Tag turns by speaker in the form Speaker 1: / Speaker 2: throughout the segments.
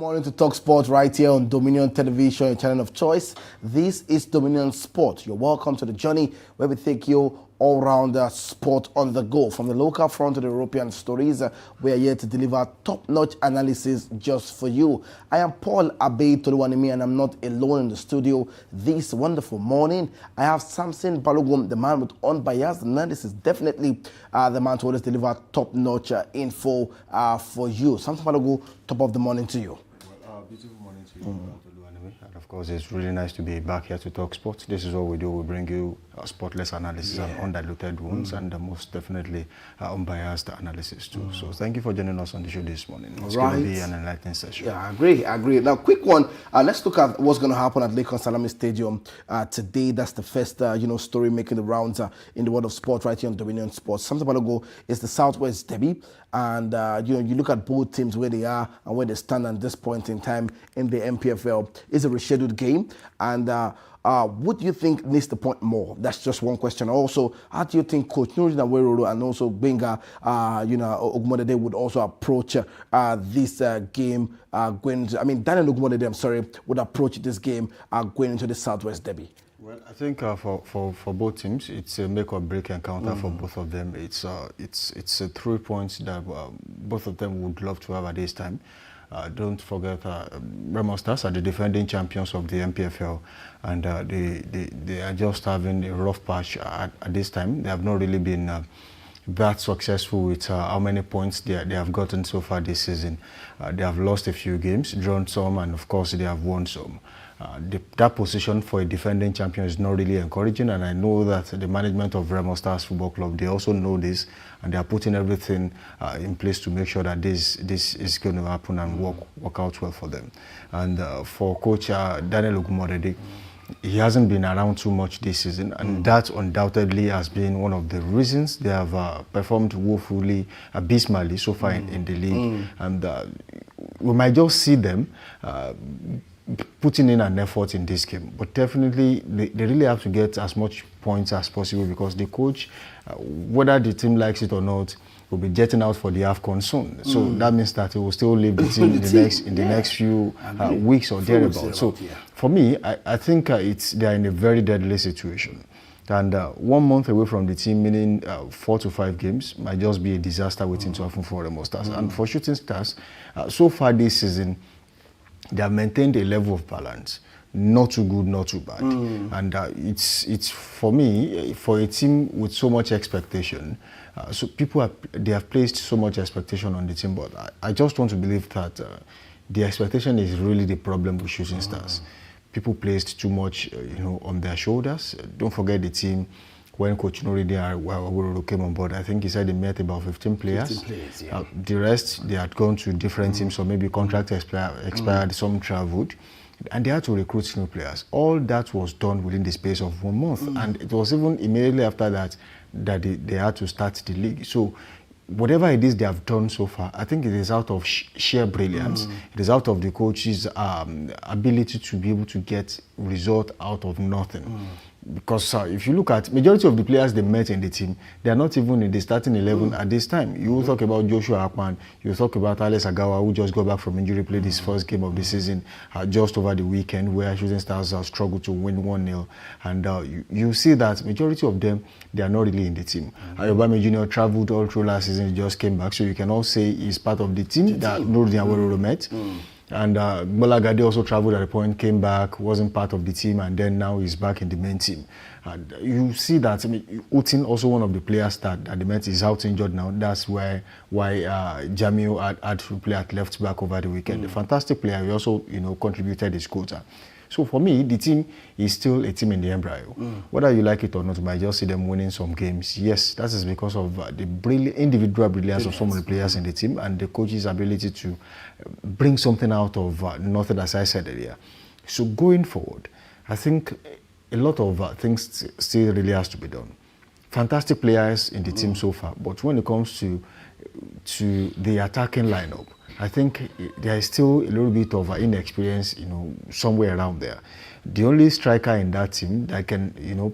Speaker 1: Morning to talk sport right here on Dominion Television, your channel of choice. This is Dominion Sport. You're welcome to the journey where we take you all round sport on the go. From the local front to the European stories, we are here to deliver top-notch analysis just for you. I am Paul Abe Toluwanimi, and I'm not alone in the studio this wonderful morning. I have Samson Balogun, the man with unbiased analysis, definitely the man to always deliver top-notch info for you. Samson Balogun, top of the morning to you.
Speaker 2: Beautiful morning to you, and of course, it's really nice to be back here to talk sports. This is what we do. We bring you spotless analysis and undiluted ones, and most definitely unbiased analysis too. So thank you for joining us on the show this morning. It's going to be an enlightening session.
Speaker 1: Yeah, I agree. Now, quick one. Let's look at what's going to happen at Lakers Salami Stadium today. That's the first, story making the rounds in the world of sport right here on Dominion Sports. Something about to go is the Southwest Derby. And, you look at both teams, where they are and where they stand at this point in time in the MPFL. It's a rescheduled game. And what do you think needs to point more? That's just one question. Also, how do you think Coach Nuruddin Aweroro and also Benga, Ogumodede would also approach this game going to, Daniel Ogumodede, would approach this game going into the Southwest Derby?
Speaker 2: Well, I think for both teams, it's a make or break encounter for both of them. It's 3 points that both of them would love to have at this time. Don't forget, Remo Stars are the defending champions of the MPFL, and they are just having a rough patch at this time. They have not really been that successful with how many points they have gotten so far this season. They have lost a few games, drawn some, and of course they have won some. That position for a defending champion is not really encouraging, and I know that the management of Remo Stars Football Club, they also know this, and they are putting everything in place to make sure that this is going to happen and work out well for them. And for Coach Daniel Ogumodede, he hasn't been around too much this season, and that undoubtedly has been one of the reasons they have performed woefully, abysmally so far in the league. And we might just see them putting in an effort in this game, but definitely they really have to get as much points as possible, because the coach, whether the team likes it or not, will be jetting out for the AFCON soon. So that means that he will still leave the team in the next few weeks or thereabouts. So for me, I think they are in a very deadly situation. And 1 month away from the team, meaning 4 to 5 games, might just be a disaster waiting to happen for Remo Stars. And for Shooting Stars, so far this season, they have maintained a level of balance, not too good, not too bad. And it's for me, for a team with so much expectation, so they have placed so much expectation on the team, but I just want to believe that the expectation is really the problem with Shooting Stars. People placed too much, on their shoulders. Don't forget the team. When Coach Nuruddin came on board, I think he said they met about 15 players. The rest, they had gone to different teams, or maybe contract expired, some traveled, and they had to recruit new players. All that was done within the space of 1 month, and it was even immediately after that they had to start the league. So whatever it is they have done so far, I think it is out of sheer brilliance. It is out of the coach's ability to be able to get result out of nothing. Because if you look at majority of the players they met in the team, they are not even in the starting 11 at this time. You will talk about Joshua Akpan, you will talk about Alex Agawa, who just got back from injury, played his first game of the season just over the weekend, where Shooting Stars struggled to win 1-0. And you see that majority of them, they are not really in the team. Ayobami Jr. traveled all through last season, he just came back, so you can all say he's part of the team that Nuruddin Aweroro met. And Bola Gade also traveled at a point, came back, wasn't part of the team, and then now he's back in the main team. And you see that, Utin, also one of the players that the Met is out injured now. That's why Jamil had to play at left back over the weekend. A fantastic player. He also, contributed his quota. So for me, the team is still a team in the embryo. Whether you like it or not, you might just see them winning some games. Yes, that is because of the individual brilliance of some of the players in the team and the coach's ability to bring something out of nothing, as I said earlier. So going forward, I think a lot of things still really has to be done. Fantastic players in the team so far, but when it comes to the attacking lineup, I think there is still a little bit of inexperience, somewhere around there. The only striker in that team that can,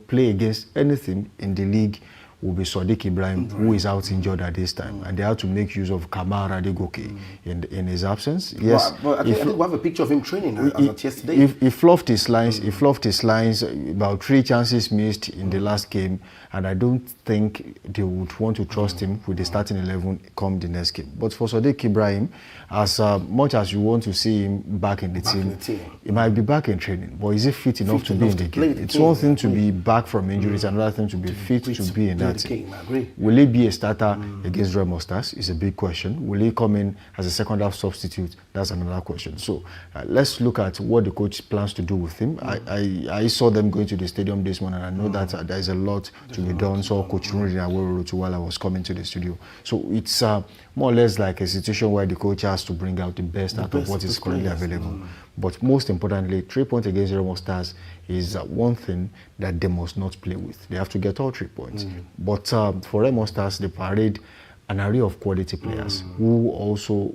Speaker 2: play against anything in the league will be Sadiq Ibrahim, who is out injured at this time, and they have to make use of Kamara Adegoke in his absence. Yes,
Speaker 1: but I think we have a picture of him training as of yesterday.
Speaker 2: He fluffed his lines. He fluffed his lines. About 3 chances missed in the last game, and I don't think they would want to trust him with the starting 11 come the next game. But for Sadiq Ibrahim, as much as you want to see him back in the team, he might be back in training. But is he fit enough to be in the game? It's one thing to be back from injuries, another thing to be fit to be in that team. Will he be a starter against Remo Stars? Is a big question. Will he come in as a second half substitute? That's another question. So let's look at what the coach plans to do with him. I saw them going to the stadium this morning, and I know that there is a lot to be done. So Coach Nuri Awero while I was coming to the studio. So it's more or less like a situation where the coach has to bring out the best out of what is currently available. But most importantly, 3 points against Remo Stars is one thing that they must not play with. They have to get all 3 points. But for Remo Stars, they parade an array of quality players who also,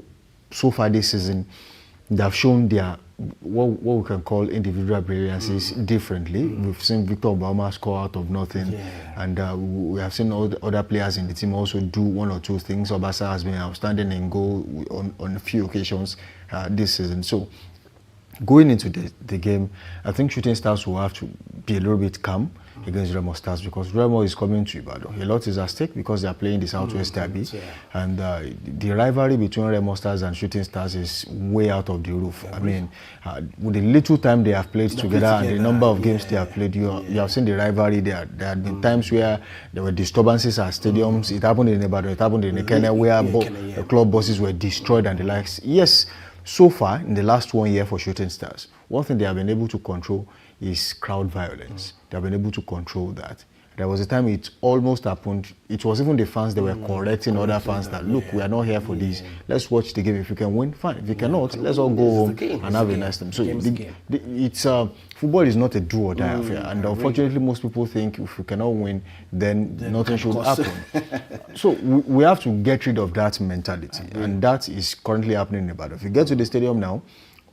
Speaker 2: so far this season, they have shown their what we can call individual brilliances differently. We've seen Victor Obama score out of nothing, and we have seen other players in the team also do 1 or 2 things. Obasa has been outstanding in goal on a few occasions this season. So going into the game, I think Shooting Stars will have to be a little bit calm against Remo Stars, because Remo is coming to Ibadan. A lot is at stake because they are playing the Southwest Derby, and the rivalry between Remo Stars and Shooting Stars is way out of the roof. I mean, with the little time they have played together and the number of games they have played, you have seen the rivalry there. There had been times where there were disturbances at stadiums. It happened in Ibadan, it happened in Kenya, where club buses were destroyed and the likes. Yes, so far in the last 1 year for Shooting Stars, one thing they have been able to control is crowd violence. They have been able to control that. There was a time it almost happened. It was even the fans that were correcting other fans that, look, we are not here for this. Let's watch the game. If you can win, fine. If you cannot, let's all go home and have a nice time. So it's football is not a do or die affair. And unfortunately, most people think if we cannot win, then nothing should happen. So we have to get rid of that mentality. And that is currently happening in Ibadan. If you get to the stadium now,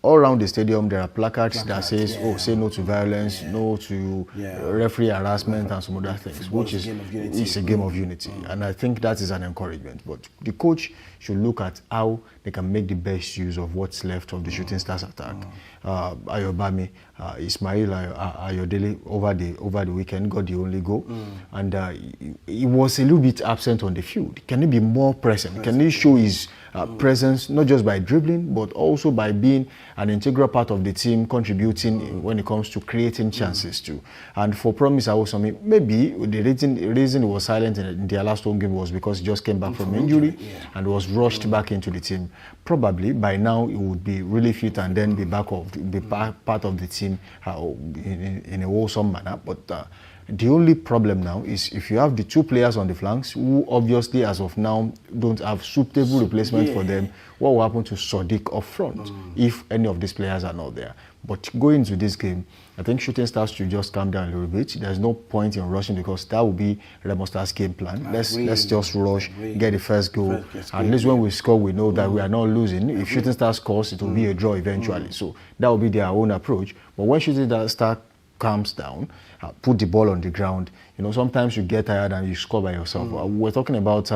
Speaker 2: all around the stadium, there are placards that says, "Oh, say no to violence, no to referee harassment, and some other things," which is it's a game of unity, and I think that is an encouragement. But the coach should look at how they can make the best use of what's left of the Shooting Stars attack. Ayobami, Ismail Ayodele over the weekend got the only goal, and he was a little bit absent on the field. Can he be more present? Can he show his presence, not just by dribbling, but also by being an integral part of the team, contributing when it comes to creating chances too? And for Promise Awosome, maybe the reason he was silent in their last home game was because he just came back from injury and was rushed back into the team. Probably by now he would be really fit and then be part of the team in a wholesome manner. But the only problem now is if you have the 2 players on the flanks who obviously as of now don't have suitable replacement for them, what will happen to Sadiq up front if any of these players are not there? But going into this game, I think Shooting Stars should just calm down a little bit. There's no point in rushing because that will be Remo Stars' game plan. Let's just rush, get the first goal. At least when we score, we know that we are not losing. If Shooting Stars scores, it will be a draw eventually. So that will be their own approach. But when Shooting Stars calms down, put the ball on the ground, sometimes you get tired and you score by yourself. We're talking about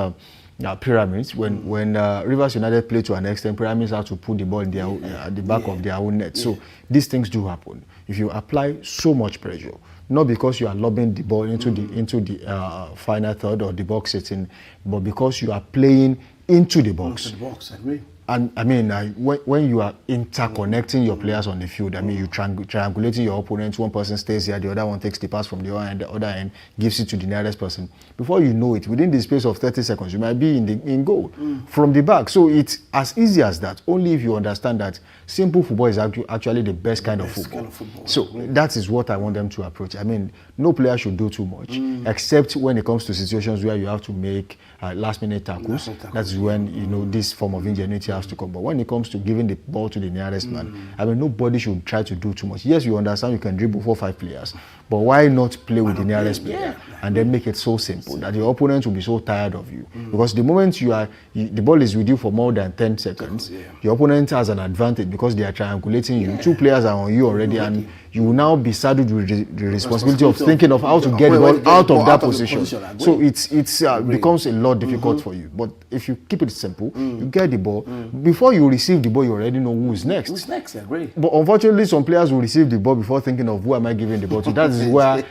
Speaker 2: Pyramids. When Rivers United play to an extent, Pyramids have to put the ball in at the back of their own net. So these things do happen. If you apply so much pressure, not because you are lobbing the ball into the final third or the box setting, but because you are playing into the box.
Speaker 1: I agree.
Speaker 2: And I mean, when you are interconnecting your players on the field, I mean, you triangulating your opponents. One person stays here, the other one takes the pass from the other end, gives it to the nearest person. Before you know it, within the space of 30 seconds, you might be in goal from the back. So it's as easy as that. Only if you understand that simple football is actually the best kind of football. So that is what I want them to approach. I mean, no player should do too much, except when it comes to situations where you have to make last-minute tackles. That's when this form of ingenuity players to come. But when it comes to giving the ball to the nearest man, I mean, nobody should try to do too much. Yes, you understand you can dribble 4 or 5 players, but why not play with the nearest player and then make it so simple that your opponent will be so tired of you? Because the moment the ball is with you for more than 10 seconds, your opponent has an advantage because they are triangulating you. 2 players are on you already, and you will now be saddled with the responsibility of thinking of how to get the ball out of that position. So it becomes a lot difficult for you. But if you keep it simple, you get the ball. Before you receive the ball, you already know who is next.
Speaker 1: Who's next? I agree.
Speaker 2: But unfortunately, some players will receive the ball before thinking of who am I giving the ball to. That is where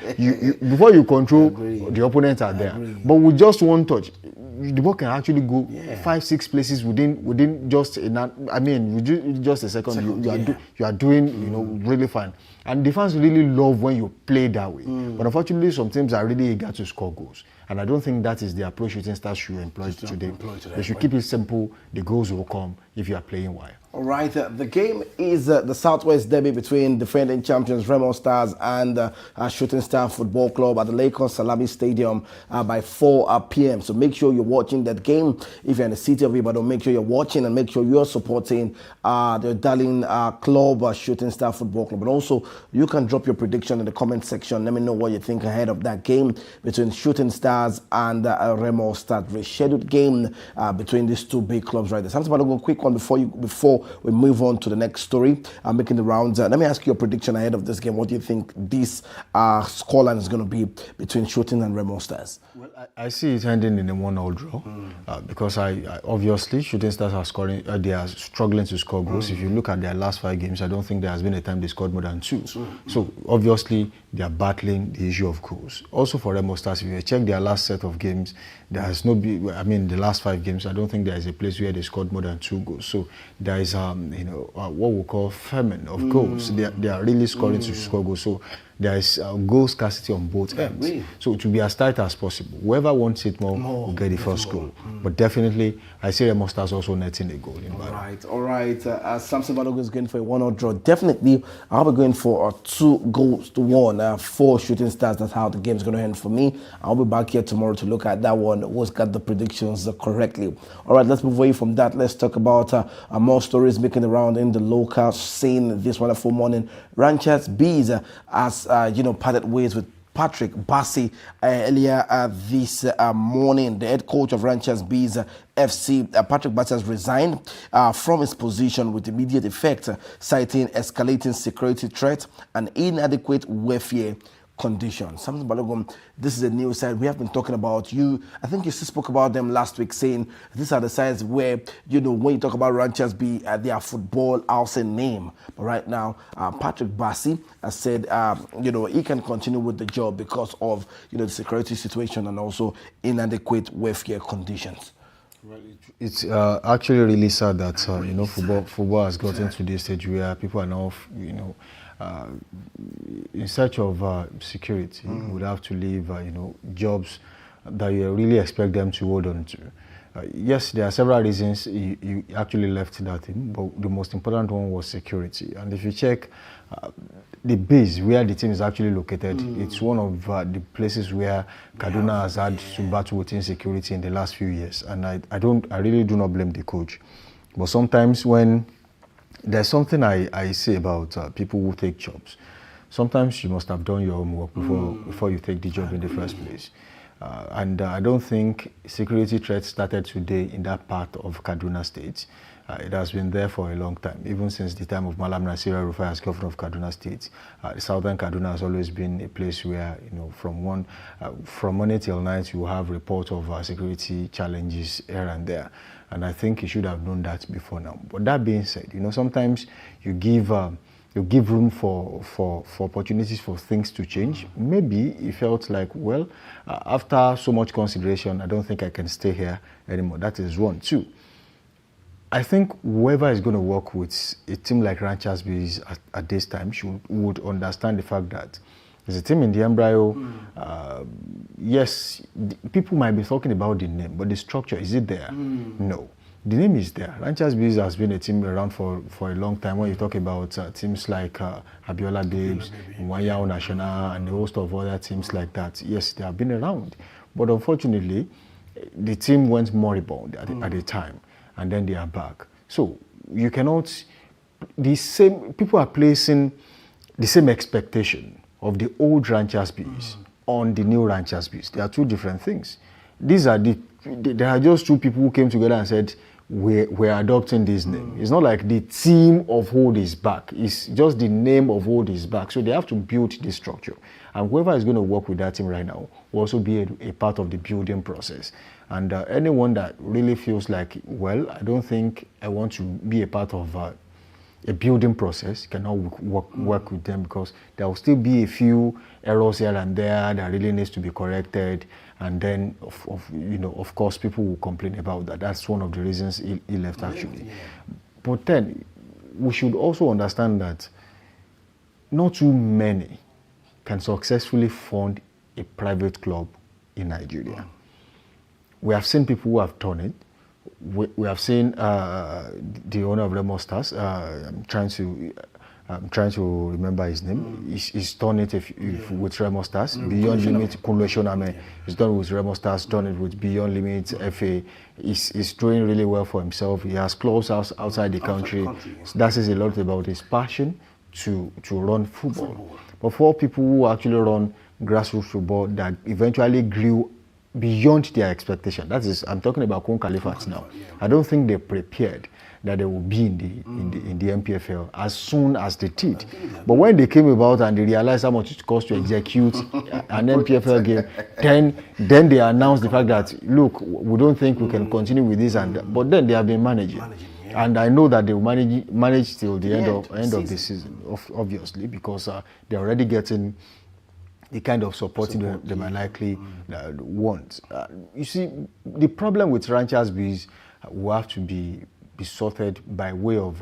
Speaker 2: before you control, the opponents are there. But with just one touch, the ball can actually go 5, 6 places within just just a second. You are doing really fine. And the fans really love when you play that way. But unfortunately, some teams are really eager to score goals. And I don't think that is the approach Shooting Stars should employ today. They should keep it simple. The goals will come if you are playing well.
Speaker 1: All right, the game is the Southwest Derby between defending champions Remo Stars and Shooting Star Football Club at the Lakers Salami Stadium by 4 p.m. So make sure you're watching that game. If you're in the city of Ibadan, make sure you're watching and make sure you're supporting the darling club, Shooting Star Football Club. But also, you can drop your prediction in the comment section. Let me know what you think ahead of that game between Shooting Stars and Remo Stars. Rescheduled game between these 2 big clubs right there. Something about to go quick one before we move on to the next story. I'm making the rounds. Let me ask you a prediction ahead of this game. What do you think this scoreline is going to be between Shooting and Remo Stars?
Speaker 2: Well, I see it ending in a 1-1 draw because I obviously Shooting Stars are scoring. They are struggling to score goals. If you look at their last 5 games, I don't think there has been a time they scored more than 2. So obviously they are battling the issue of goals. Also for Remo Stars, if you check their last set of games, there has the last 5 games, I don't think there is a place where they scored more than 2 goals. So there is what we call famine of goals. They are really scoring to score goals. So there is goal scarcity on both ends. So it will be as tight as possible. Whoever wants it more will get the first goal. But definitely, I see Remo Stars also netting a goal.
Speaker 1: All right. Samson Balogun is going for a 1-0 draw. Definitely, I'll be going for 2-1 for Shooting Stars. That's how the game is going to end for me. I'll be back here tomorrow to look at that one. Who's got the predictions correctly? All right, let's move away from that. Let's talk about more stories making the round in the local scene this wonderful morning. Ranchers Bees as parted ways with Patrick Bassi earlier this morning. The head coach of Ranchers Bees FC, Patrick Bassi, has resigned from his position with immediate effect, citing escalating security threats and inadequate welfare conditions. Samson Balogun, this is a new side we have been talking about. I think you spoke about them last week, saying these are the sides where, when you talk about Ranchers B, they are football house and name. But right now, Patrick Bassi has said, he can continue with the job because of, the security situation and also inadequate welfare conditions.
Speaker 2: Well, it's actually really sad that, football has gotten to this stage where people are now, in search of security, would have to leave, jobs that you really expect them to hold on to. Yes, there are several reasons you actually left that team, but the most important one was security. And if you check the base where the team is actually located, it's one of the places where Kaduna has had to battle with insecurity in the last few years. And I really do not blame the coach. But sometimes when there's something I say about people who take jobs. Sometimes you must have done your homework before you take the job in the first place. And I don't think security threats started today in that part of Kaduna State. It has been there for a long time, even since the time of Malam Nasir El-Rufai as governor of Kaduna State. Southern Kaduna has always been a place where, from morning till night, you have reports of security challenges here and there. And I think you should have known that before now. But that being said, sometimes you give room for opportunities for things to change. Maybe he felt like, well, after so much consideration, I don't think I can stay here anymore. That is one. 2, I think whoever is going to work with a team like Ranchers Bees at this time would understand the fact that there's a team in the embryo. Yes, people might be talking about the name, but the structure, is it there? No. The name is there. Ranchers Bees has been a team around for a long time. When you talk about teams like Abiola Babes, Nwanyao National, and a host of other teams like that, yes, they have been around. But unfortunately, the team went moribund at the time, and then they are back. So you cannot, people are placing the same expectation of the old Ranchers Bees on the new Ranchers Bees. They are two different things. There are just two people who came together and said, we're adopting this name. It's not like the team of Hold is back. It's just the name of Hold is back. So they have to build this structure. And whoever is going to work with that team right now will also be a part of the building process. And anyone that really feels like, well, I don't think I want to be a part of a building process, cannot work with them, because there will still be a few errors here and there that really needs to be corrected. And then, of course, people will complain about that. That's one of the reasons he left, actually. Yeah. But then, we should also understand that not too many can successfully fund a private club in Nigeria. We have seen people who have done it. We have seen the owner of Remo Stars. I'm trying to remember his name. He's done it with Remo Stars. Beyond Limit, Kunle Shoname. He's done it with Remo Stars. Done it with Beyond Limit, FA. He's doing really well for himself. He has clubs outside the country. So that says a lot about his passion to run football. But for people who actually run grassroots football that eventually grew beyond their expectation. That is, I'm talking about Kun Khalifat now. Yeah. I don't think they're prepared that they will be in the MPFL as soon as they did. But when they came about and they realized how much it costs to execute an MPFL game, then they announced the fact that, look, we don't think we can continue with this, but then they have been managing. And I know that they will manage till the end of the season, obviously, because they're already getting the kind of support they might likely want. You see, the problem with Ranchers Bees will have to be sorted by way of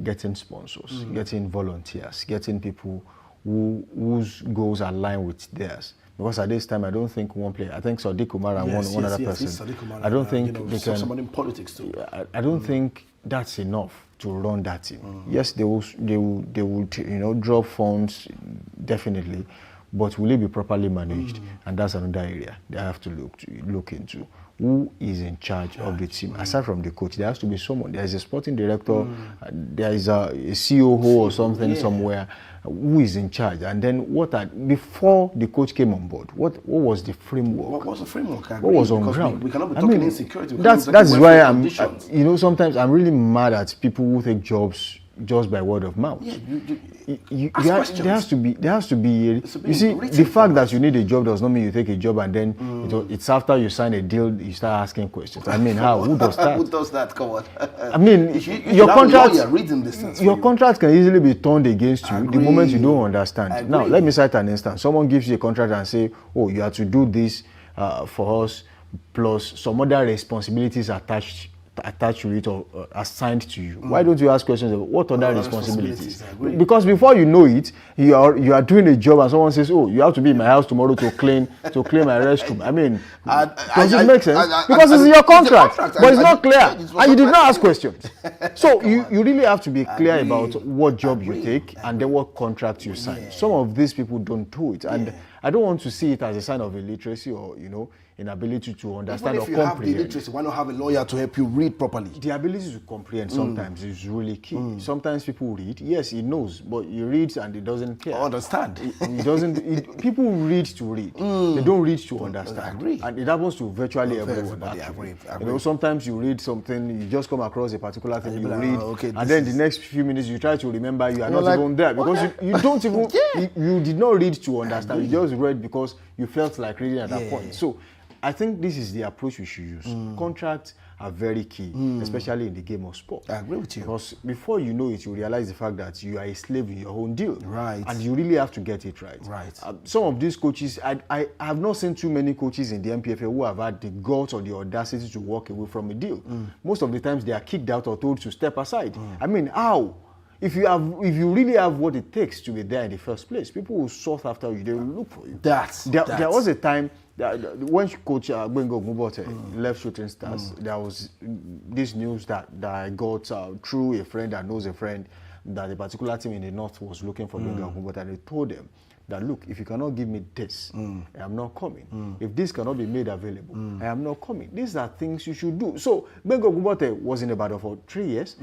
Speaker 2: getting sponsors, getting volunteers, getting people whose goals align with theirs. Because at this time, I don't think one player, I think Sadiq Umar and one other person, I don't think they can.
Speaker 1: Someone in politics too.
Speaker 2: I don't think that's enough to run that team. Yes, they will drop funds, definitely. But will it be properly managed? And that's another area they have to look into. Who is in charge of the team? Aside from the coach, there has to be someone. There is a sporting director, there is a COO or something somewhere. Who is in charge? And then before the coach came on board, what was the framework?
Speaker 1: What was the framework?
Speaker 2: What was on ground?
Speaker 1: We cannot be talking insecurity.
Speaker 2: That's why sometimes I'm really mad at people who take jobs just by word of mouth. There has to be. You see, the fact that you need a job does not mean you take a job and then it's after you sign a deal you start asking questions. I mean, how? Who does that?
Speaker 1: Who does that? Come on.
Speaker 2: I mean, your contract can easily be turned against you the moment you don't understand. Now, let me cite an instance. Someone gives you a contract and say, "Oh, you have to do this for us," plus some other responsibilities attached to it or assigned to you. Why don't you ask questions about what other responsibilities? Because before you know it, you are doing a job and someone says, "Oh, you have to be in my house tomorrow to clean my restroom." I mean, does it make sense? Because it's your contract, but it's not clear, and you did not ask questions. So you really have to be clear about what job you take and then what contract you sign. Some of these people don't do it, and I don't want to see it as a sign of illiteracy or inability to understand or comprehend. If you have the illiteracy, why not have a lawyer to help you read properly? The ability to comprehend sometimes is really key. Sometimes people read, yes, he knows, but he reads and he doesn't care. Understand. He doesn't. People read to read. They don't read to understand. And it happens to virtually everyone. Agree. Sometimes you read something, you just come across a particular thing you read, and then the next few minutes you try to remember, you are not even there because you don't even. You did not read to understand. You just read because you felt like reading at that point. So I think this is the approach we should use. Contracts are very key, especially in the game of sport. I agree with you. Because before you know it, you realize the fact that you are a slave in your own deal. Right. And you really have to get it right. Right. Some of these coaches, I have not seen too many coaches in the MPFL who have had the guts or the audacity to walk away from a deal. Most of the times they are kicked out or told to step aside. I mean, how? If you really have what it takes to be there in the first place, people will sought after you. They will look for you. There was a time when Coach Gbenga Ogunbote left Shooting Stars, there was this news that I got through a friend that knows a friend that a particular team in the north was looking for Gbenga Ogunbote, and they told them that, look, if you cannot give me this, I am not coming. If this cannot be made available, I am not coming. These are things you should do. So Gbenga Ogumbote was in Ibadan for 3 years,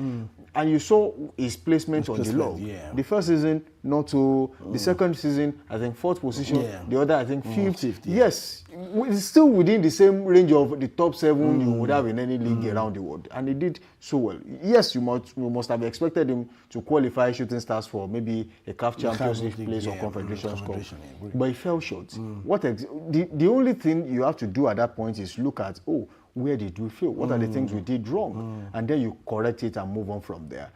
Speaker 2: and you saw his placement on the log.
Speaker 1: Yeah.
Speaker 2: The first season, not so. The second season, I think 4th position.
Speaker 1: Yeah.
Speaker 2: The other, I think 5th.
Speaker 1: Yeah.
Speaker 2: Yes, it's still within the same range of the top 7 you would have in any league around the world, and he did so well. Yes, you must have expected him to qualify Shooting Stars for maybe a CAF Champions League place or Confederations Cup, but he fell short. The only thing you have to do at that point is look at, oh, where did we fail? What are the things we did wrong? And then you correct it and move on from there.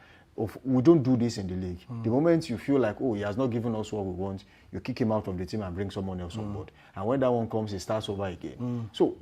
Speaker 2: We don't do this in the league. The moment you feel like, oh, he has not given us what we want, you kick him out of the team and bring someone else on board. And when that one comes, it starts over again. So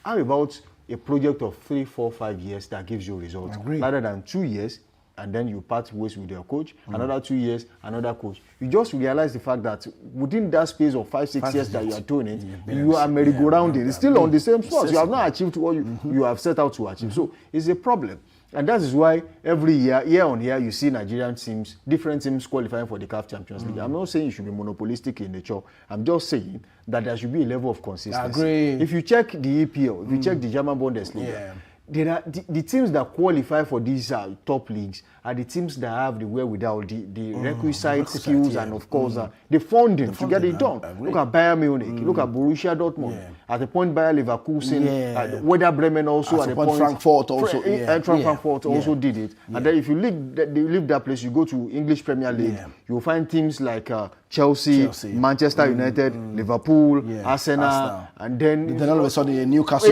Speaker 2: how about a project of 3, 4, 5 years that gives you results, rather than 2 years and then you part ways with your coach, another 2 years, another coach. You just realize the fact that within that space of 5, 6 years that you are doing it, you are merry-go-rounding. It's still on the same spot. You have not achieved what you have set out to achieve. So it's a problem. And that is why every year on year, you see Nigerian teams, different teams qualifying for the CAF Champions League. I'm not saying you should be monopolistic in nature. I'm just saying that there should be a level of consistency.
Speaker 1: I agree.
Speaker 2: If you check the EPL, if you check the German Bundesliga, there are the teams that qualify for these top leagues are the teams that have the wherewithal, the requisite skills, and of course the funding to get it done. Look at Bayern Munich, look at Borussia Dortmund, at the point Bayer Leverkusen, Werder Bremen also, at the point
Speaker 1: Frankfurt also,
Speaker 2: Frankfurt also did it. And then if you leave that place, you go to English Premier League, you'll find teams like Chelsea, Manchester United, Liverpool, Arsenal, and then
Speaker 1: all of a sudden Newcastle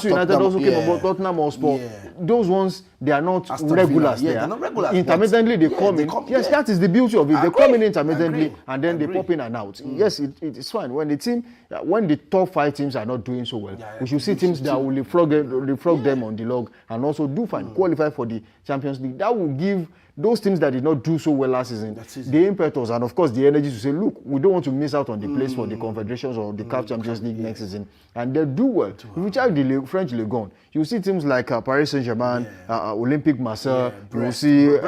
Speaker 2: United also came about, Tottenham Hotspur. Those ones, they are not regulars there.
Speaker 1: They're not regulars.
Speaker 2: Intermittently they come in. Yes, that is the beauty of it. They come in intermittently and then they pop in and out. Yes, it's fine. When the top 5 teams are not doing so well, we should see teams that will leapfrog them on the log and also do fine, qualify for the Champions League. That will give those teams that did not do so well last season the impetus and of course the energy to say, look, we don't want to miss out on the place for the Confederations or the CAF Champions League next season, and they do well. If you check the French Ligue 1, you see teams like Paris Saint-Germain, Olympique Marseille, you see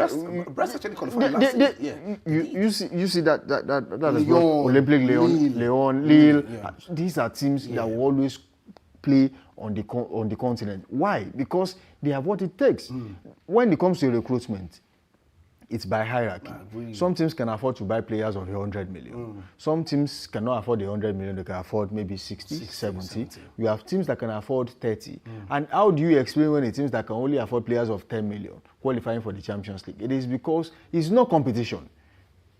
Speaker 1: Brest actually qualified last season.
Speaker 2: You see that Olympique Lyon, Lille. These are teams that will always play on the continent. Why? Because they have what it takes. When it comes to recruitment, it's by hierarchy. Some teams can afford to buy players of 100 million. Some teams cannot afford the 100 million, they can afford maybe 60, 70. You have teams that can afford 30. And how do you explain when the teams that can only afford players of 10 million qualifying for the Champions League? It is because it's not competition,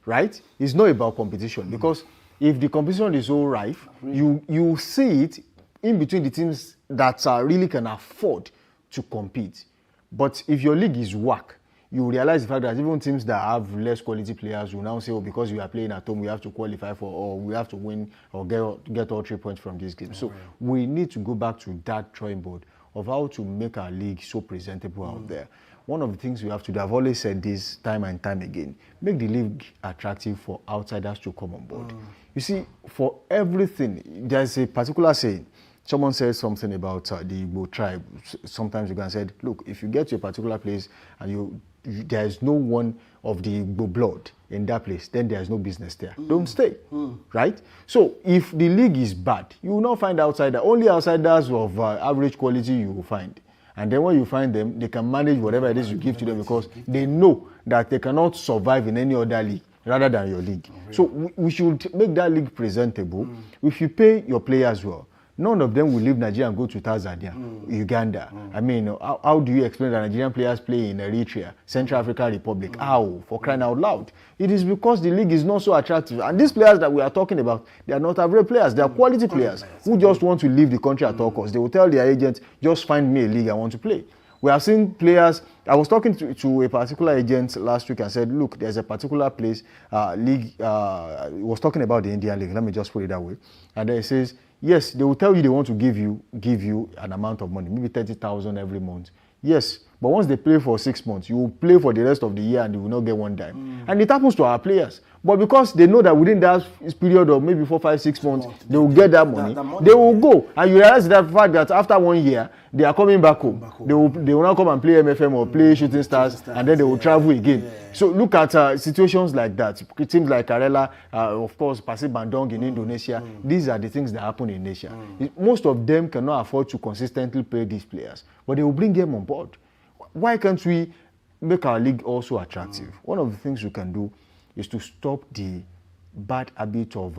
Speaker 2: right? It's not about competition. Because if the competition is so rife, you see it in between the teams that really can afford to compete. But if your league is whack, you realize the fact that even teams that have less quality players will now say, oh, because we are playing at home, we have to qualify for, or we have to win or get all 3 points from this game. So we need to go back to that drawing board of how to make our league so presentable out there. One of the things we have to do, I've always said this time and time again, make the league attractive for outsiders to come on board. You see, for everything, there's a particular saying. Someone said something about the Igbo tribe. Sometimes you can say, look, if you get to a particular place and there is no one of the Igbo blood in that place, then there is no business there. Don't stay, right? So if the league is bad, you will not find outsiders. Only outsiders of average quality you will find. And then when you find them, they can manage whatever it is you give to them because they know that they cannot survive in any other league rather than your league. So we should make that league presentable. If you pay your players well, none of them will leave Nigeria and go to Tanzania, Uganda. I mean, how do you explain that Nigerian players play in Eritrea, Central African Republic? How? For crying out loud. It is because the league is not so attractive. And these players that we are talking about, they are not average players. They are quality players who just want to leave the country at all costs. They will tell their agent, just find me a league I want to play. We have seen players. I was talking to a particular agent last week and said, look, there's a particular place, league. He was talking about the Indian League. Let me just put it that way. And then he says, yes, they will tell you they want to give you an amount of money, maybe 30,000 every month. Yes, But once they play for 6 months, you will play for the rest of the year and you will not get one dime. And it happens to our players. But because they know that within that period of maybe 4, 5, 6 months, they will get that money, they will go. And you realize that fact that after 1 year, they are coming back home. They will now come and play MFM or play Shooting Stars, and then they will travel again. So look at situations like that. Teams like Karela, of course, Persib Bandung in Indonesia. These are the things that happen in Asia. Most of them cannot afford to consistently pay these players, but they will bring them on board. Why can't we make our league also attractive? One of the things we can do is to stop the bad habit of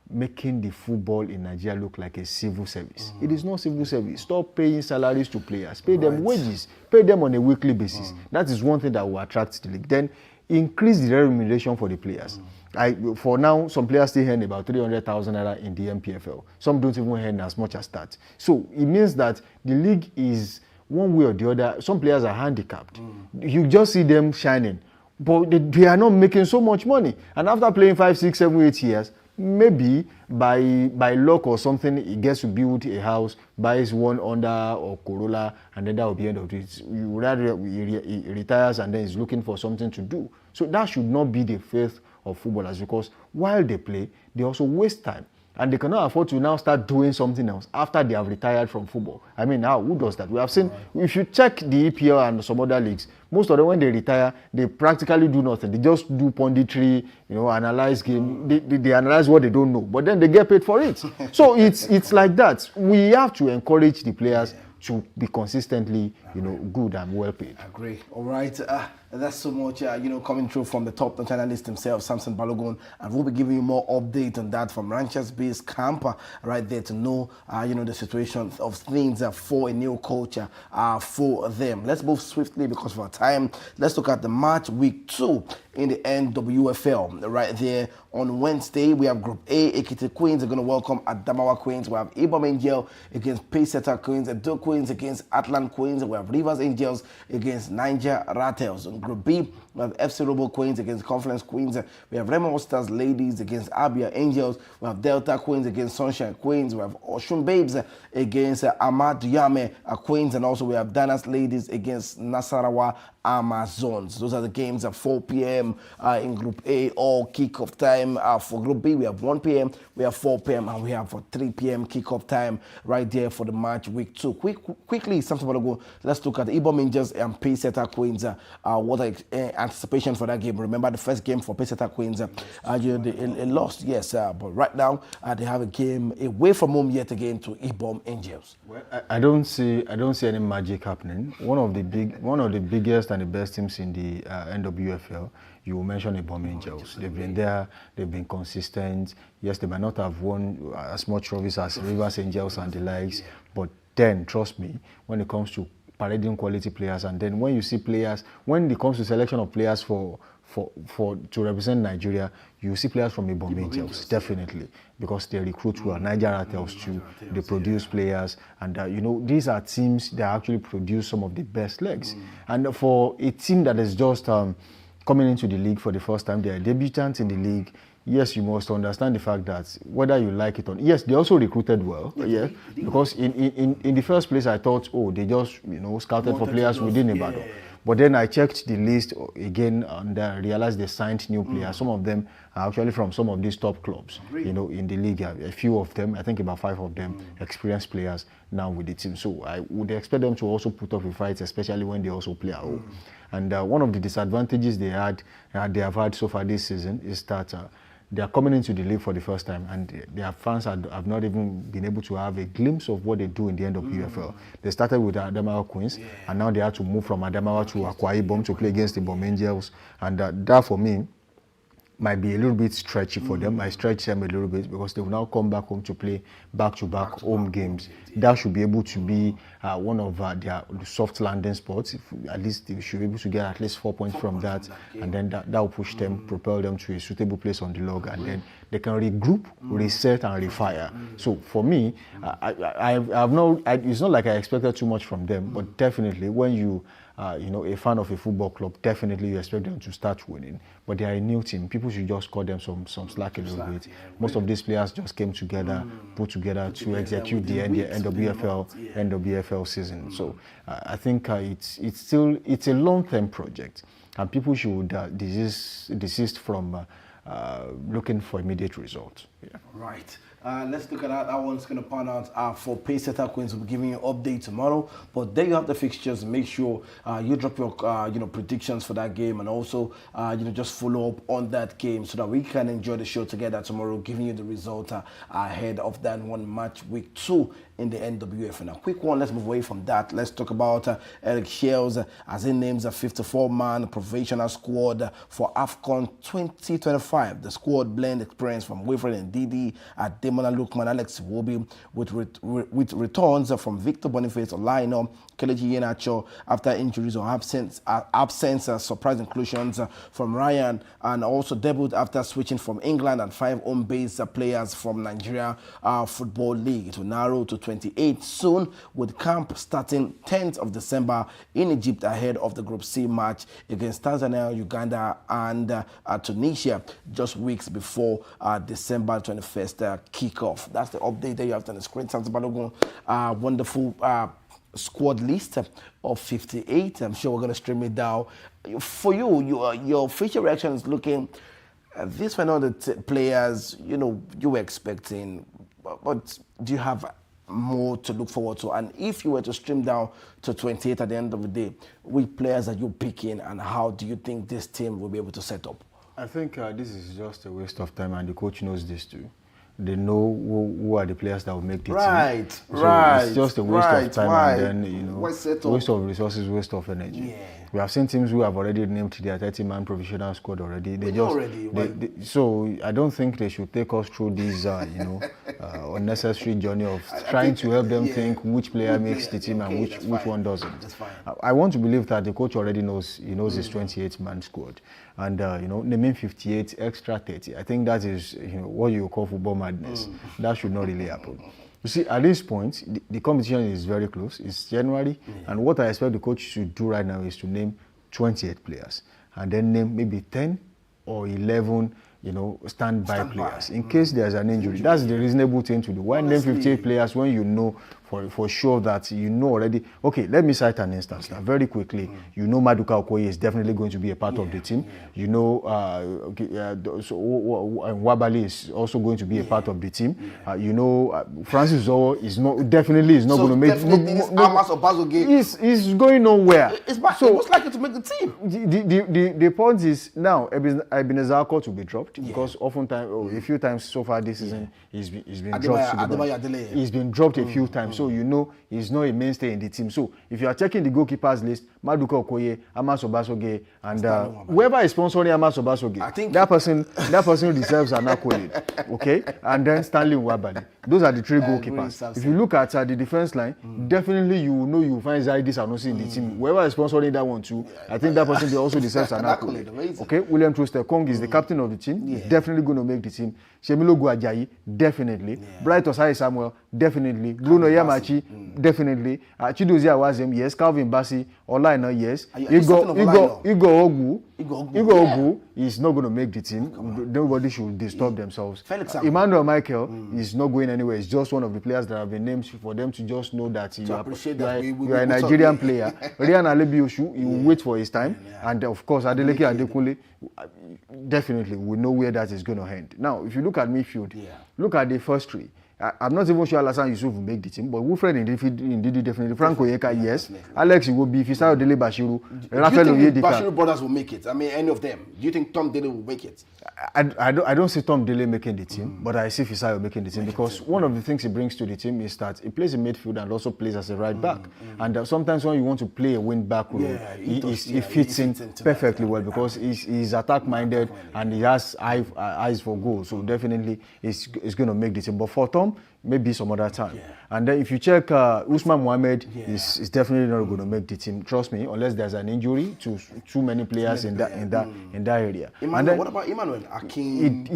Speaker 2: making the football in Nigeria look like a civil service. It is not civil service. Stop paying salaries to players. Pay them wages. Pay them on a weekly basis. That is one thing that will attract the league. Then increase the remuneration for the players. For now, some players still earn about 300,000 naira in the MPFL. Some don't even earn as much as that. So it means that the league is one way or the other. Some players are handicapped. You just see them shining. But they are not making so much money. And after playing 5, 6, 7, 8 years, maybe by luck or something, he gets to build a house, buys one Honda or Corolla, and then that will be the end of it. He retires and then he's looking for something to do. So that should not be the faith of footballers, because while they play, they also waste time. And they cannot afford to now start doing something else after they have retired from football. I mean, who does that? We have seen, if you check the EPL and some other leagues, most of them, when they retire, they practically do nothing. They just do punditry, analyze game. They analyze what they don't know, but then they get paid for it. So it's like that. We have to encourage the players to be consistently, good and well paid.
Speaker 1: I agree. All right. That's so much, coming through from the top journalist himself, Samson Balogun, and we'll be giving you more update on that from Ranchers Base Camp right there to know, the situation of things for a new coach for them. Let's move swiftly because of our time. Let's look at the match week 2 in the NWFL. Right there on Wednesday, we have Group A. Ekiti Queens are going to welcome Adamawa Queens. We have Ibom Angel against Payseta Queens, Edo Queens against Atlant Queens. We have Rivers Angels against Niger Rattles. On Group B, we have FC Robo Queens against Conference Queens. We have Remo Stars Ladies against Abia Angels. We have Delta Queens against Sunshine Queens. We have Oshun Babes against Ahmad Yame Queens. And also we have Danas Ladies against Nasarawa Amazons. Those are the games at 4 p.m. In Group A. All kickoff time. For Group B, we have 1 p.m., we have 4 p.m., and we have for 3 p.m. kickoff time right there for the match week 2. Quickly, something to go. Let's look at the Ibom Angels and Payseta Queens. What anticipation for that game? Remember the first game for Payseta Queens, they lost, yes, but right now they have a game away from home yet again to Ibom Angels.
Speaker 2: Well, I don't see any magic happening. One of the biggest and the best teams in the NWFL. You mentioned Ibom Angels. They've been there. They've been consistent. Yes, they might not have won as much trophies as Rivers Angels and the likes, but then trust me, when it comes to parading quality players, and then when you see players, when it comes to selection of players to represent Nigeria, you see players from Ibom Angels, definitely, because they recruit well. Niger Rattles too, they produce players, and these are teams that actually produce some of the best legs. And for a team that is just coming into the league for the first time, they are debutants in the league. Yes, you must understand the fact that whether you like it or not, yes, they also recruited well, because in the first place I thought, they just scouted for players within Ibadan. But then I checked the list again and realized they signed new players. Some of them are actually from some of these top clubs, in the league. A few of them, I think about 5 of them, experienced players now with the team. So I would expect them to also put up a fight, especially when they also play at home. And one of the disadvantages they have had so far this season is that they are coming into the league for the first time, and their fans have not even been able to have a glimpse of what they do in the end of UFL. They started with Adamawa Queens, and now they had to move from Adamawa to Akwa Ibom to play against the Ibom Angels, and that for me might be a little bit stretchy for them. I stretch them a little bit because they will now come back home to play back-to-back home games. That should be able to be one of their soft landing spots. At least they should be able to get at least 4 points from that, and then that will push them, propel them to a suitable place on the log, and then they can regroup, reset, and refire. So for me, it's not like I expected too much from them, but definitely when you a fan of a football club, definitely you expect them to start winning. But they are a new team. People should just cut them some slack a little bit. Most of these players just came together, put together to execute the NWFL season. So I think it's a long-term project, and people should desist from looking for immediate results. Yeah.
Speaker 1: Right. Let's look at that. That one's going to pan out for Pacesetter Queens. We'll be giving you an update tomorrow. But there you have the fixtures. Make sure you drop your predictions for that game, and also just follow up on that game so that we can enjoy the show together tomorrow, giving you the result ahead of that one match week 2 in the NWF. And a quick one, let's move away from that. Let's talk about Eric Shells, as he names a 54-man provisional squad for AFCON 2025. The squad blend experience from Wilfred and Didi, Demola Lukman, Alex Iwobi, with returns from Victor Boniface, Olaino, Kelechi Iheanacho after injuries or absence, surprise inclusions from Ryan, and also debuted after switching from England, and 5 home-based players from Nigeria Football League to narrow to 28 soon, with camp starting 10th of December in Egypt ahead of the Group C match against Tanzania, Uganda, and Tunisia just weeks before December 21st kickoff. That's the update that you have on the screen. Samson Balogun, wonderful squad list of 58. I'm sure we're going to stream it down. For you, your facial reaction is looking, these were not the players, you were expecting, but do you have more to look forward to? And if you were to stream down to 28 at the end of the day, which players are you picking, and how do you think this team will be able to set up?
Speaker 2: I think this is just a waste of time, and the coach knows this too. They know who are the players that will make the team.
Speaker 1: Right.
Speaker 2: It's just a waste of time, and then waste of resources, waste of energy. Yeah. We have seen teams who have already named their 30-man provisional squad already. So I don't think they should take us through this, unnecessary journey of trying to help them think which player makes the team and which one doesn't.
Speaker 1: That's fine.
Speaker 2: I want to believe that the coach already knows. He knows his 28-man squad, and naming 58 extra 30. I think that is what you call football madness. That should not really happen. You see, at this point, the competition is very close. It's January, and what I expect the coach to do right now is to name 28 players, and then name maybe 10 or 11, standby players in case there's an injury. That's the reasonable thing to do. Why name 58 players when you know for sure that already? Okay, let me cite an instance now very quickly. Maduka Okoye is definitely going to be a part of the team. Wabali is also going to be a part of the team. Francis Zoho is not going to make. He's going nowhere.
Speaker 1: It's back. So what's likely to make the team?
Speaker 2: The point is now Ebenezer Akot to be dropped because oftentimes, a few times so far this season he's been dropped. He's been dropped a few times. So he's not a mainstay in the team. So if you are checking the goalkeepers list, Maduka Okoye, Amos Obasoge, and whoever is sponsoring Amos Obasoge, I think that person deserves an accolade. Okay, and then Stanley Nwabali. Those are the 3 goalkeepers. If you look at the defense line, definitely you will find Zaidi Sanusi in the team. Whoever is sponsoring that one too, I think that person also deserves an accolade. Okay, William Troost-Ekong is the captain of the team. He's definitely going to make the team. Shemilo Guajayi, definitely. Bright Osai Samuel, definitely. Bruno Yamachi, definitely. Chidozie Awazem, yes. Calvin Bassi, Olaina, yes. Igor Ogu is not going to make the team. Nobody should disturb themselves. Emmanuel Michael is not going anywhere. He's just one of the players that have been named for them to just know that you are a Nigerian player. Rian Alebioshu, he will wait for his time. And of course, Adeleke Adekunle, definitely we know where that is going to end. Now, if you look at midfield, look at the first 3. I'm not even sure Alassane Yusuf will make the team, but Wilfred Ndidi definitely. Frank Oyeka, yes. Alex Iwobi, Fisayo Dele Bashiru, Rafael Onyedika.
Speaker 1: Do you think Bashiru brothers will make it? I mean, any of them? Do you think Tom Dele will make it?
Speaker 2: I don't see Tom Dele making the team, but I see Fisayo making the team because one of the things he brings to the team is that he plays in midfield and also plays as a right back. And sometimes when you want to play a wing back role, he fits in perfectly well because he's attack-minded and he has eyes for goal. So definitely he's going to make the team. But for Tom, maybe some other time. And then if you check Usman Mohammed, is definitely not going to make the team. Trust me, unless there's an injury to too many players in that area.
Speaker 1: Emmanuel,
Speaker 2: and then,
Speaker 1: what about Emmanuel? Akin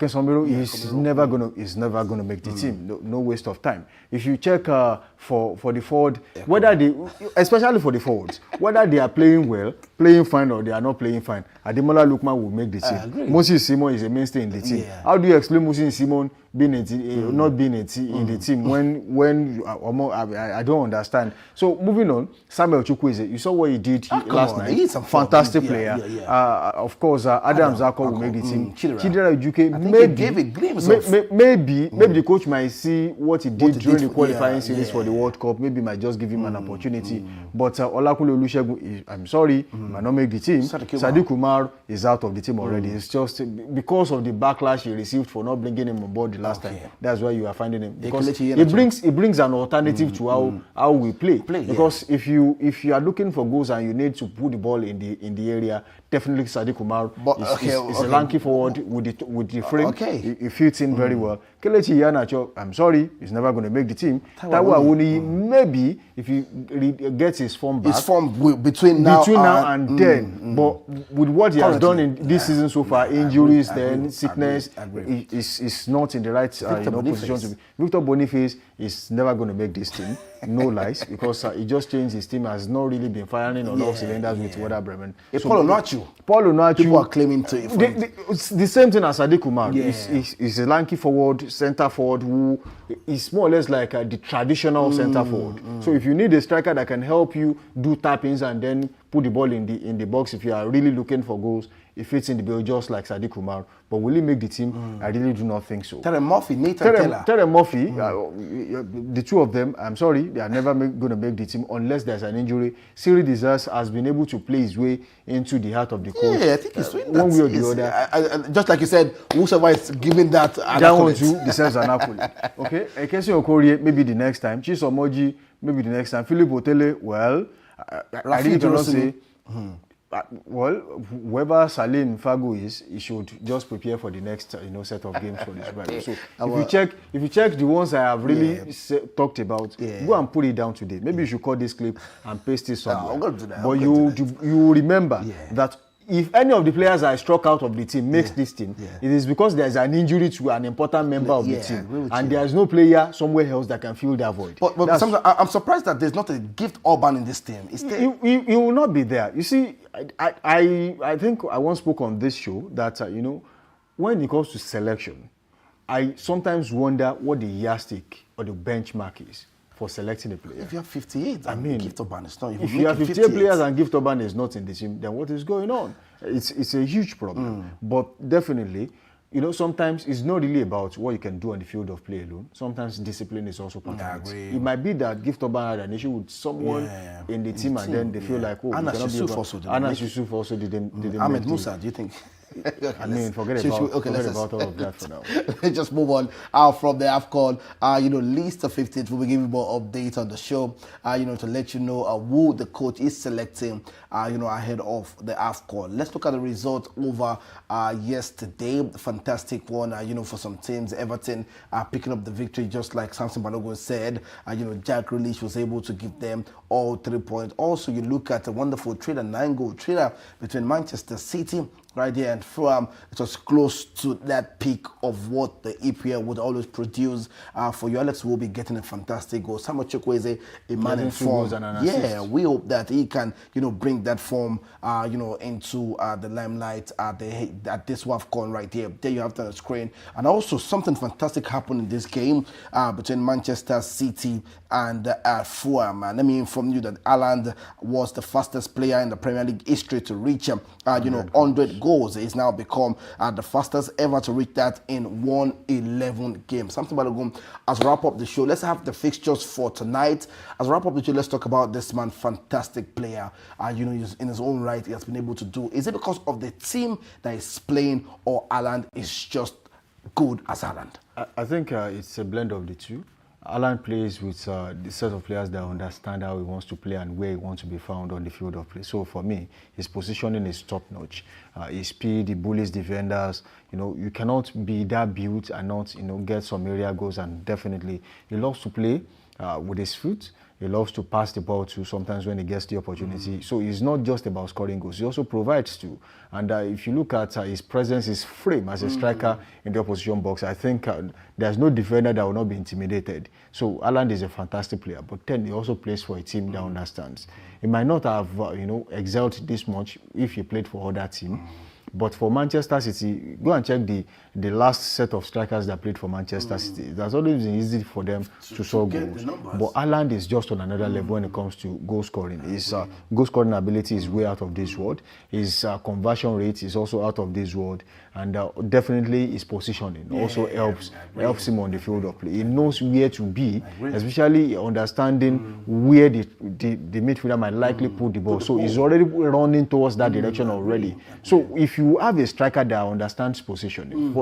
Speaker 2: Sambiro is never gonna make the team. No waste of time. If you check for the forward, whether they, especially for the forwards, whether they are playing well, playing fine, or they are not playing fine, Ademola Lookman will make the team. Moses Simon is a mainstay in the team. How do you explain Moses Simon being not being in the team when I don't understand. So moving on, Samuel Chukwueze, you saw what he did last night.
Speaker 1: He's a
Speaker 2: fantastic player. Of course, Adam Zako will make the team. Chidera Ujuke, maybe the coach might see what he did during the qualifying series for the World Cup. Maybe might just give him an opportunity. But Olakunle Olusegun, I'm sorry, might not make the team. Sadiq Umar is out of the team already. It's just because of the backlash he received for not bringing him on board the last time. That's why you are finding him, because it brings an alternative to how we play. Because if you are looking for goals and you need to put the ball in the area, definitely Sadiq Umar is a lanky forward with the frame. He fits in very well. Kelechi Iheanacho, I'm sorry, he's never going to make the team. Taiwo Awoniyi, maybe if he gets his form back.
Speaker 1: His form between now
Speaker 2: and then. But with what he has done in this season so far, injuries, sickness, is not in the right position to be. Victor Boniface is never going to make this team. No lies, because he just changed his team, has not really been firing on all cylinders with Werder Bremen.
Speaker 1: Paul Onuachu.
Speaker 2: People
Speaker 1: are claiming to
Speaker 2: it's the same thing as Sadiq Umar. He's a lanky forward, centre forward, who is more or less like the traditional centre forward. So if you need a striker that can help you do tap-ins and then put the ball in the box, if you are really looking for goals, it fits in the bill just like Sadiq Umar. But will he make the team? I really do not think so.
Speaker 1: Terence Murphy, Nathan Tella.
Speaker 2: Terence Murphy, the two of them, I'm sorry, they are never going to make the team unless there's an injury. Siri Desas has been able to play his way into the heart of the coach.
Speaker 1: Yeah, I think he's doing that.
Speaker 2: One way or the other.
Speaker 1: Just like you said, whoever is giving that
Speaker 2: one too deserves an accolade. Okay? Ekesi Okorie, maybe the next time. Chisom Oji, maybe the next time. Philip Otele, well, I really cannot say. Well, whoever Salim Fago is, he should just prepare for the next set of games for this Bible. So if you check the ones I have really talked about, go and put it down today. Maybe you should cut this clip and paste it somewhere.
Speaker 1: I'm gonna do that.
Speaker 2: But you remember that if any of the players I struck out of the team makes this team, it is because there's an injury to an important member of the team, and there's no player somewhere else that can fill that void.
Speaker 1: But I'm surprised that there's not a Gift Orban in this team.
Speaker 2: He will not be there. You see, I think I once spoke on this show that when it comes to selection, I sometimes wonder what the yardstick or the benchmark is for selecting a player.
Speaker 1: If you have 58, Gift Orban is not.
Speaker 2: If you have 58 players and Gift Orban is not in the team, then what is going on? It's a huge problem. But definitely, sometimes it's not really about what you can do on the field of play alone. Sometimes discipline is also part of it. It might be that Gift Orban had an issue with someone in the team, and then they feel like,
Speaker 1: Anas Yusuf
Speaker 2: also didn't.
Speaker 1: Ahmed Musa, do you think?
Speaker 2: Forget about all of that for now.
Speaker 1: Let's just move on from the AFCON. Least of 15th, we'll be giving more updates on the show, to let you know who the coach is selecting, ahead of the AFCON. Let's look at the results over yesterday. Fantastic one, for some teams. Everton picking up the victory, just like Samson Balogun said. Jack Grealish was able to give them all 3 points. Also, you look at a wonderful trade, a 9-goal trader between Manchester City right there and Fulham. It was close to that peak of what the EPL would always produce. For you, Alex will be getting a fantastic goal. Samuel Chukwueze, a man in form. We hope that he can, bring that form, into the limelight at this WAFCON right here. There you have it on the screen. And also something fantastic happened in this game between Manchester City and Fulham. Let me inform you that Haaland was the fastest player in the Premier League history to reach 100 goals. He's now become the fastest ever to reach that in 111 games. Something about to go. As we wrap up the show, let's have the fixtures for tonight. As we wrap up the show, let's talk about this man, fantastic player. He's in his own right, he has been able to do. Is it because of the team that is playing, or Haaland is just good as Haaland?
Speaker 2: I think it's a blend of the two. Alan plays with the set of players that understand how he wants to play and where he wants to be found on the field of play. So for me, his positioning is top-notch. His speed, he bullies defenders. You cannot be that built and not, get some area goals. And definitely, he loves to play with his foot. He loves to pass the ball too sometimes when he gets the opportunity. So it's not just about scoring goals. He also provides too. And if you look at his presence, his frame as a striker in the opposition box, I think there's no defender that will not be intimidated. So Haaland is a fantastic player, but then he also plays for a team that understands. He might not have, excelled this much if he played for other team. But for Manchester City, go and check the last set of strikers that played for Manchester City. That's always been easy for them to score goals. But Haaland is just on another level when it comes to goal scoring. His goal scoring ability is way out of this world. His conversion rate is also out of this world. And definitely his positioning also helps him on the field of play. He knows where to be, especially understanding where the midfielder might likely put the ball. So he's already running towards that direction already. So if you have a striker that understands positioning,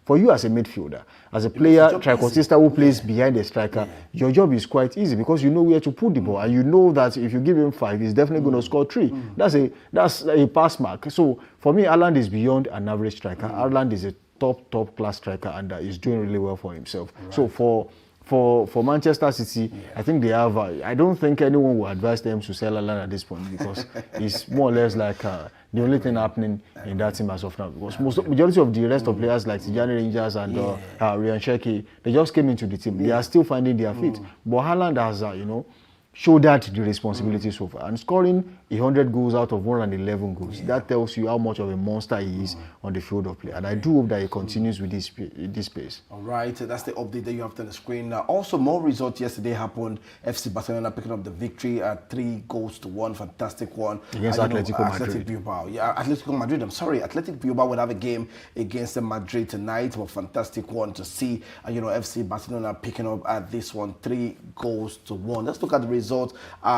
Speaker 2: for you as a midfielder, as a player, trequartista who plays behind the striker, your job is quite easy because you know where to put the ball, and you know that if you give him 5, he's definitely going to score 3. That's a pass mark. So for me, Haaland is beyond an average striker. Haaland is a top class striker, and is doing really well for himself. Right. So for Manchester City, I think they have. I don't think anyone will advise them to sell Haaland at this point because it's more or less like the only thing happening in that team as of now. Because majority of the rest of players like Tijani Rangers and Ryan Cherki, they just came into the team. They are still finding their feet. But Haaland has, shouldered the responsibility so far, and scoring 100 goals out of 111 goals. That tells you how much of a monster he is on the field of play. And I do hope that he continues with this pace.
Speaker 1: All right, that's the update that you have on the screen. Also, more results yesterday happened. FC Barcelona picking up the victory at 3-1. Fantastic one.
Speaker 2: Against Atletico Madrid.
Speaker 1: Bilbao. Yeah, Atletico Madrid. I'm sorry. Athletic Bilbao will have a game against Madrid tonight. But fantastic one to see, FC Barcelona picking up at this one, 3-1. Let's look at the results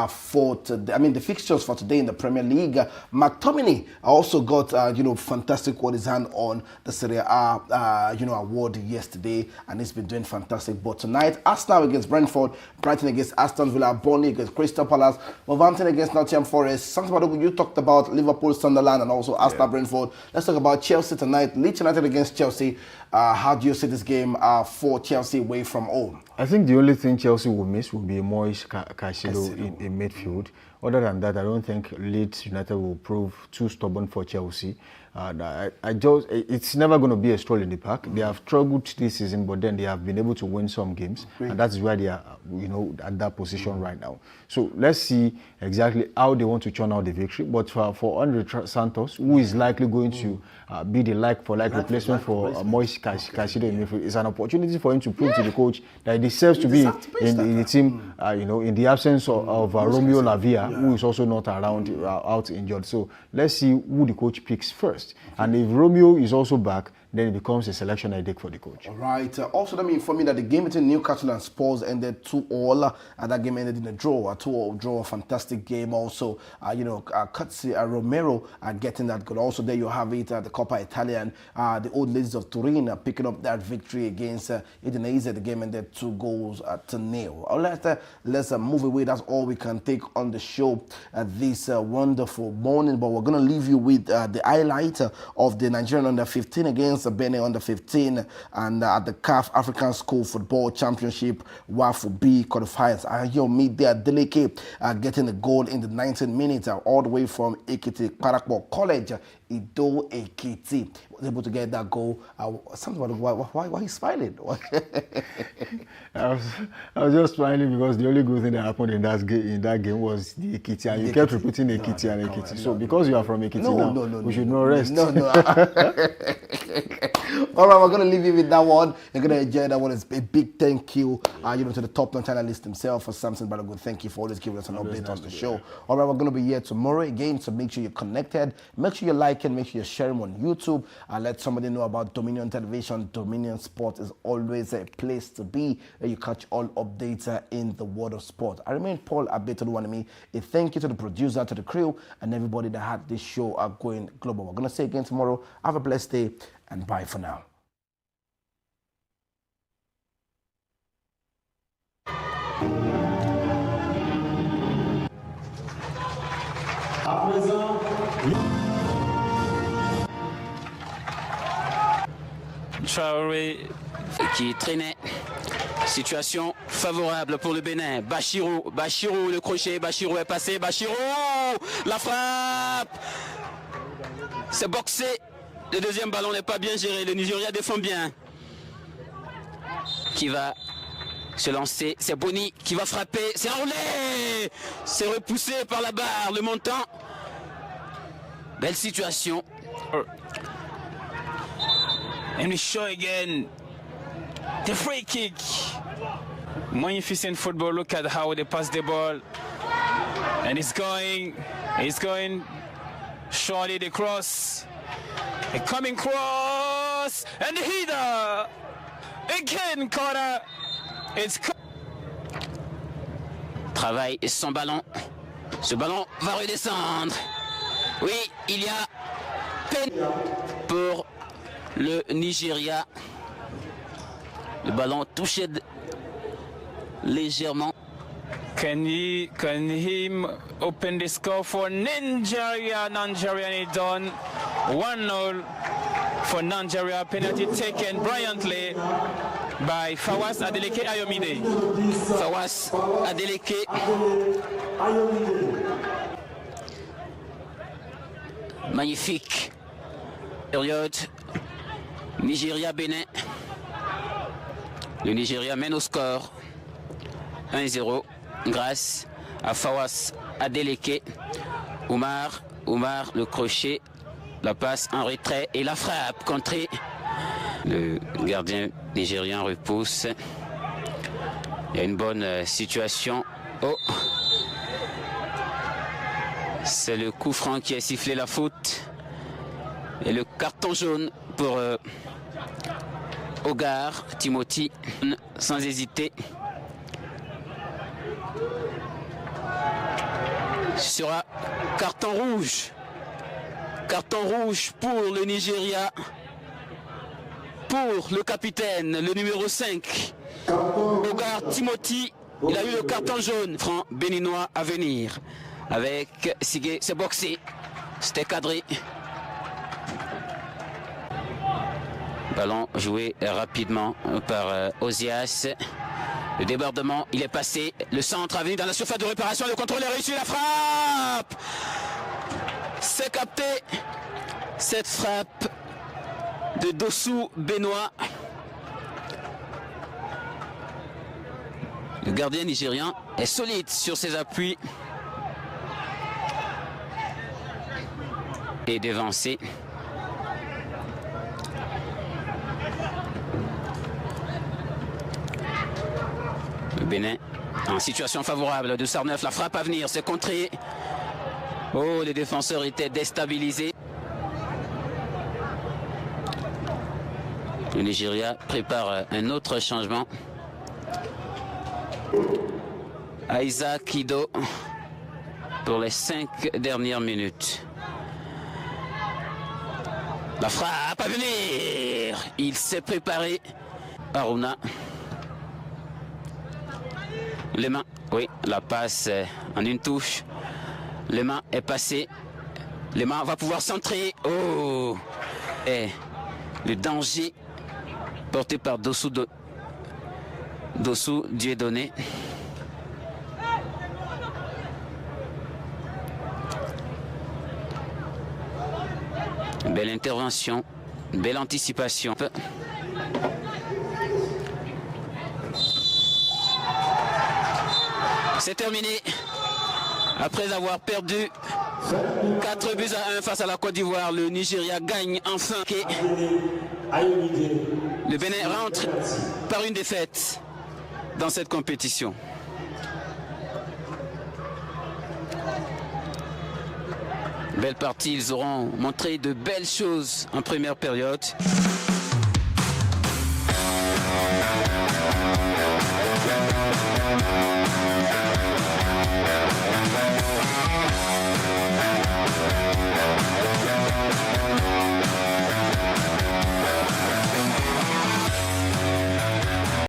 Speaker 1: for today. The fixtures for today in the Premier League. McTominay also got, fantastic one his hand on the Serie A, award yesterday, and he's been doing fantastic. But tonight, Arsenal against Brentford, Brighton against Aston Villa, Burnley against Crystal Palace, Wolverhampton against Nottingham Forest. Something about you talked about Liverpool, Sunderland, and also Arsenal, Brentford. Let's talk about Chelsea tonight. Leeds United against Chelsea. How do you see this game for Chelsea away from home?
Speaker 2: I think the only thing Chelsea will miss will be Moise Caicedo in midfield. Other than that, I don't think Leeds United will prove too stubborn for Chelsea. It's never going to be a stroll in the park. They have struggled this season, but then they have been able to win some games, and that is why they are, at that position right now. So let's see exactly how they want to churn out the victory. But for Andre Santos, who is likely going to be the like-for-like replacement for Moise Caicedo in midfield, it's an opportunity for him to prove to the coach that he deserves to be in the team. In the absence of Romeo Lavia, who is also not around, out injured. So let's see who the coach picks first. And if Romeo is also back, then it becomes a selection headache for the coach. All
Speaker 1: right. Also, let me inform you that the game between Newcastle and Spurs ended 2-2, and that game ended in a draw. A 2-2 draw, a fantastic game. Also, Cazzi, Romero getting that goal. Also, there you have it, the Coppa Italian. The old ladies of Turin picking up that victory against Udinese. The game ended 2-0. All right, let's move away. That's all we can take on the show this wonderful morning. But we're going to leave you with the highlight of the Nigerian under-15 against Benin under-15 and at the CAF African School Football Championship WAFU B qualifiers. Ayomi Adeleke getting a goal in the 19th minute all the way from Ekiti Parakpo College, Ido Ekiti. Was able to get that goal. Something about why are you smiling?
Speaker 2: I was just smiling because the only good thing that happened in that game was the Ekiti, and you kept repeating Ekiti and Ekiti. So because you are from Ekiti we should not rest.
Speaker 1: All right, we're going to leave you with that one. You're going to enjoy that one. It's a big thank you, to the top-notch analyst himself, for Samson Balogun. Thank you for always giving us an update on the show. All right, we're going to be here tomorrow again, so make sure you're connected. Make sure you're liking, make sure you're sharing on YouTube, and let somebody know about Dominion Television. Dominion Sport is always a place to be where you catch all updates in the world of sport. I remain Paul Abetoluwanimi. A thank you to the producer, to the crew, and everybody that had this show going global. We're going to see you again tomorrow. Have a blessed day, and bye for now.
Speaker 3: Traoré qui traînait. Situation favorable pour le Bénin. Bachirou, le crochet, Bachirou est passé, Bachirou, la frappe. C'est boxé. Le deuxième ballon n'est pas bien géré. Le Nigeria défend bien. Qui va se lancer. C'est Boni qui va frapper. C'est enroulé. C'est repoussé par la barre. Le montant. Belle situation. And we show again the free kick. Magnificent football. Look at how they pass the ball. And it's going. Surely the cross. A coming cross. And the header. Again, Carter. It's travail sans ballon. Ce ballon va redescendre. Oui, il y a peine pour le Nigeria. Le ballon touché légèrement. Can him open the score for Nigeria? Nigeria done 1-0 for Nigeria. Penalty taken brilliantly by Fawaz Adeleke Ayomide. Fawaz Adeleke. Magnifique période. Nigeria-Bénin. Le Nigeria mène au score 1-0 grâce à Fawaz Adeleke. Oumar, le crochet, la passe en retrait et la frappe contrée. Le gardien nigérien repousse. Il y a une bonne situation. Oh, c'est le coup franc qui a sifflé la faute. Et le carton jaune pour Ogar, Timothy, sans hésiter. Ce sera carton rouge. Carton rouge pour le Nigeria. Pour le capitaine, le numéro 5. Ogar Timothy, il a eu le carton jaune. Franc béninois à venir. Avec Sigé, c'est boxé. C'était cadré. Ballon joué rapidement par Ozias. Le débordement, il est passé. Le centre a venu dans la surface de réparation. Le contrôle est réussi. La frappe! C'est capté. Cette frappe de Dossou Benoît. Le gardien nigérien est solide sur ses appuis. Et dévancé. Le Bénin en situation favorable de Sarneuf. La frappe à venir, c'est contré. Oh, les défenseurs étaient déstabilisés. Le Nigeria prépare un autre changement. Aïssa Kido pour les 5 dernières minutes. La frappe à venir. Il s'est préparé. Aruna. Les mains. Oui, la passe en une touche. Les mains est passé. Les mains va pouvoir centrer. Oh. Et le danger porté par Dossou Dieudonné. Belle intervention, belle anticipation. C'est terminé. Après avoir perdu 4-1 face à la Côte d'Ivoire, le Nigeria gagne enfin. Le Bénin rentre par une défaite dans cette compétition. Belle partie, ils auront montré de belles choses en première période.